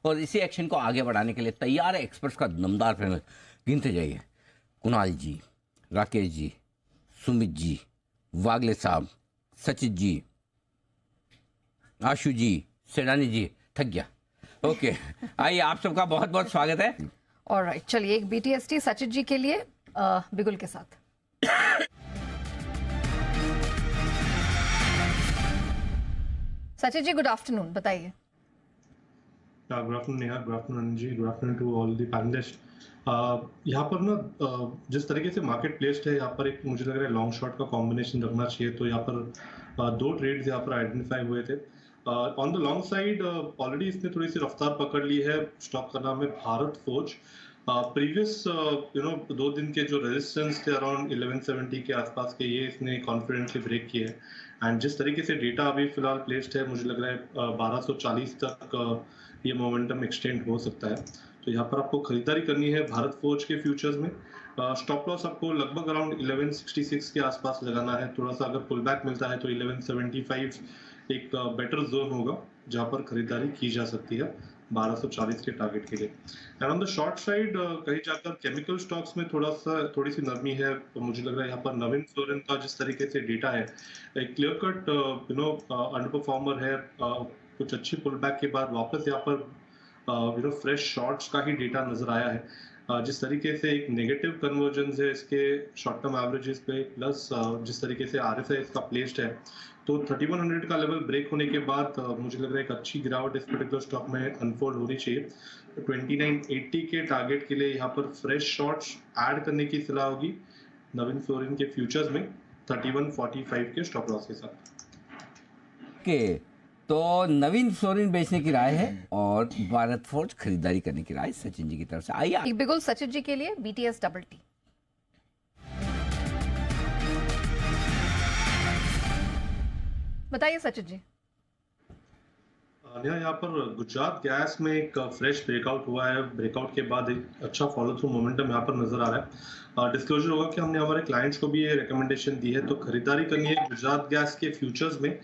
और इसी एक्शन को आगे बढ़ाने के लिए तैयार है एक्सपर्ट्स का दमदार पैनल। गिनते जाइए, कुणाल जी, राकेश जी, सुमित जी, वागले साहब, सचित जी, आशु जी, सेनानी जी। थक गया। ओके आइए, आप सबका बहुत बहुत स्वागत है। ऑलराइट, चलिए एक बीटीएसटी सचित जी के लिए बिगुल के साथ। सचित जी, गुड आफ्टरनून, बताइए। Good afternoon Neha, good afternoon ji, good afternoon to all the panelist. यहाँ पर ना जिस तरीके से मार्केट प्लेस्ड है, यहाँ पर एक मुझे लग रहा है लॉन्ग शॉर्ट का कॉम्बिनेशन रखना चाहिए। तो यहाँ पर दो ट्रेड्स यहाँ पर आइडेंटिफाई हुए थे। On the long side already इसने थोड़ी सी रफ्तार पकड़ ली है। स्टॉक का नाम है भारत फोर्ज। प्रीवियस 2 दिन के जो रेजिस्टेंस थे अराउंड 1170 के आसपास के, ये इसने कॉन्फिडेंटली ब्रेक किए हैं। एंड जिस तरीके से डेटा अभी फिलहाल प्लेस्ड है, मुझे लग रहा है 1240 तक ये मोमेंटम एक्सटेंड हो सकता है। तो यहाँ पर आपको खरीदारी करनी है भारत फोर्ज के फ्यूचर्स में। स्टॉप लॉस आपको लगभग अराउंड 1166 के आसपास लगाना है। थोड़ा सा अगर पुल बैक मिलता है तो 1175 एक बेटर जोन होगा जहाँ पर खरीदारी की जा सकती है 1240 के टारगेट के लिए। And on the short side कहीं जाकर केमिकल स्टॉक्स में थोड़ी सी नरमी है। तो मुझे लग रहा है यहाँ पर नवीन फ्लोरिन का जिस तरीके से डेटा है, एक क्लियर कट अंडर परफॉर्मर है। कुछ अच्छी पुल बैक के बाद वापस यहाँ पर फ्रेश शॉर्ट्स का ही डेटा नजर आया है। जिस तरीके से एक नेगेटिव कन्वर्जेंस है इसके शॉर्ट टर्म एवरेजेस पे, प्लस जिस तरीके से आरएसआई इसका प्लेस्ड है, तो 3100 का लेवल ब्रेक होने के बाद मुझे लग रहा है एक अच्छी गिरावट इस पर्टिकुलर स्टॉक में अनफोल्ड होनी चाहिए। 2980 के टारगेट के लिए यहाँ पर फ्रेश शॉर्ट्स ऐड करने की सलाह होगी नवीन फ्लोरिन के फ्यूचर्स में 3145 के स्टॉप लॉस के साथ। ओके, तो नवीन फ्लोरिन बेचने की राय है और भारत फोर्ज खरीदारी करने की राय सचिन जी की तरफ से। आइए एक बिगुल सचित जी के लिए बीटीएस डबल टी। बताइए सचित जी। यहाँ पर गुजरात गैस में एक फ्रेश ब्रेकआउट हुआ है। ब्रेकआउट के बाद एक अच्छा फॉलो थ्रू मोमेंटम यहाँ पर नजर आ रहा है। डिस्क्लोजर होगा कि हमने हमारे क्लाइंट्स को भी ये रिकमेंडेशन दी है, तो खरीदारी करनी है गुजरात गैस के फ्यूचर्स में।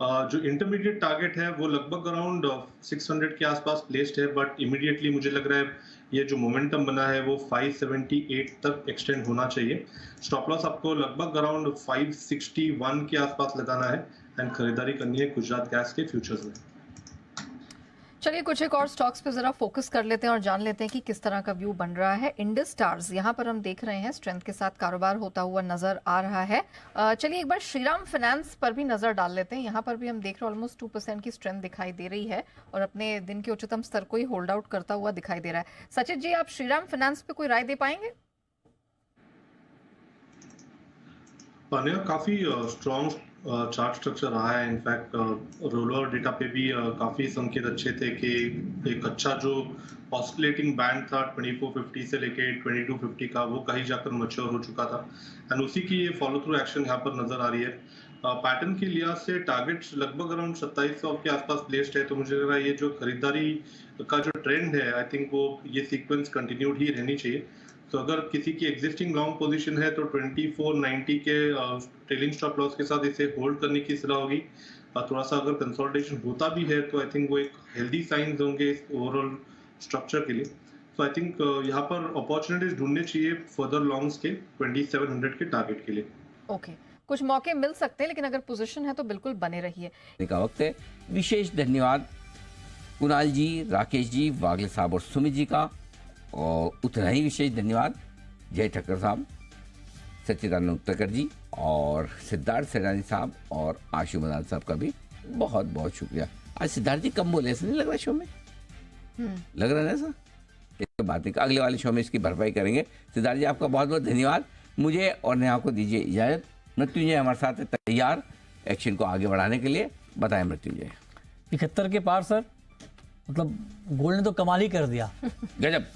जो इंटरमीडिएट टारगेट है वो लगभग अराउंड 600 के आसपास प्लेस्ड है, बट इमीडिएटली मुझे लग रहा है ये जो मोमेंटम बना है वो 578 तक एक्सटेंड होना चाहिए। स्टॉप लॉस आपको लगभग अराउंड 561 के आसपास लगाना है एंड खरीदारी करनी है गुजरात गैस के फ्यूचर्स में। चलिए कुछ एक और स्टॉक्स पे जरा फोकस कर लेते हैं और जान लेते हैं कि किस तरह का व्यू बन रहा है। इंडस स्टार्स यहाँ पर हम देख रहे हैं स्ट्रेंथ के साथ कारोबार होता हुआ नजर आ रहा है। चलिए एक बार श्रीराम फाइनेंस पर भी नजर डाल लेते हैं। यहाँ पर भी हम देख रहे हैं ऑलमोस्ट 2% की स्ट्रेंथ दिखाई दे रही है और अपने दिन के उच्चतम स्तर को ही होल्ड आउट करता हुआ दिखाई दे रहा है। सचित जी, आप श्रीराम फाइनेंस पे कोई राय दे पाएंगे? काफी स्ट्रॉन्ग चार्ट स्ट्रक्चर रहा है। इनफैक्ट रोलर डेटा पे भी काफी संकेत अच्छे थे कि एक अच्छा जो ऑस्किलेटिंग बैंड था 2450 से लेके 2250 का, वो कहीं जाकर मैच्योर हो चुका था एंड उसी की ये फॉलो थ्रू एक्शन यहाँ पर नजर आ रही है। पैटर्न की लिहाज से टारगेट लगभग अराउंड 2700 के आसपास प्लेस्ड है। तो मुझे लग रहा है ये जो खरीदारी का जो ट्रेंड है, आई थिंक वो ये सीक्वेंस कंटिन्यूड ही रहनी चाहिए। तो अगर किसी की एग्जिस्टिंग लॉन्ग पोजीशन है तो 2490 के ट्रेलिंग स्टॉप लॉस के साथ इसे होल्ड करने की सलाह होगी। थोड़ा सा अगर कंसोलिडेशन होता भी है तो आई थिंक वो एक हेल्दी साइंस होंगे इस ओवरऑल स्ट्रक्चर के लिए। तो आई थिंक यहाँ पर अपॉर्चुनिटीज ढूंढने चाहिए फर्दर लॉन्ग्स के 2700 के टारगेट के लिए। ओके, कुछ मौके मिल सकते हैं, लेकिन अगर पोजीशन है तो बिल्कुल बने रहिए। का वक्त है। विशेष धन्यवाद कुणाल जी, राकेश जी, वागले साहब और सुमित जी का, और उतना ही विशेष धन्यवाद जय ठक्कर साहब, सच्चिदानंद उत्तरकर जी और सिद्धार्थ सेनानी साहब और आशु मदान साहब का भी बहुत बहुत शुक्रिया। आज सिद्धार्थ जी कम बोले, ऐसा नहीं लग रहा शो में? लग रहा है ऐसा? इसकी बात नहीं, अगले वाले शो में इसकी भरपाई करेंगे। सिद्धार्थ जी आपका बहुत बहुत धन्यवाद। मुझे और नेहा को दीजिए इजाजत। मृत्युंजय हमारे साथ है तैयार एक्शन को आगे बढ़ाने के लिए। बताएं मृत्युंजय। 71 के पार सर, मतलब गोल्ड ने तो कमाल ही कर दिया। गजब।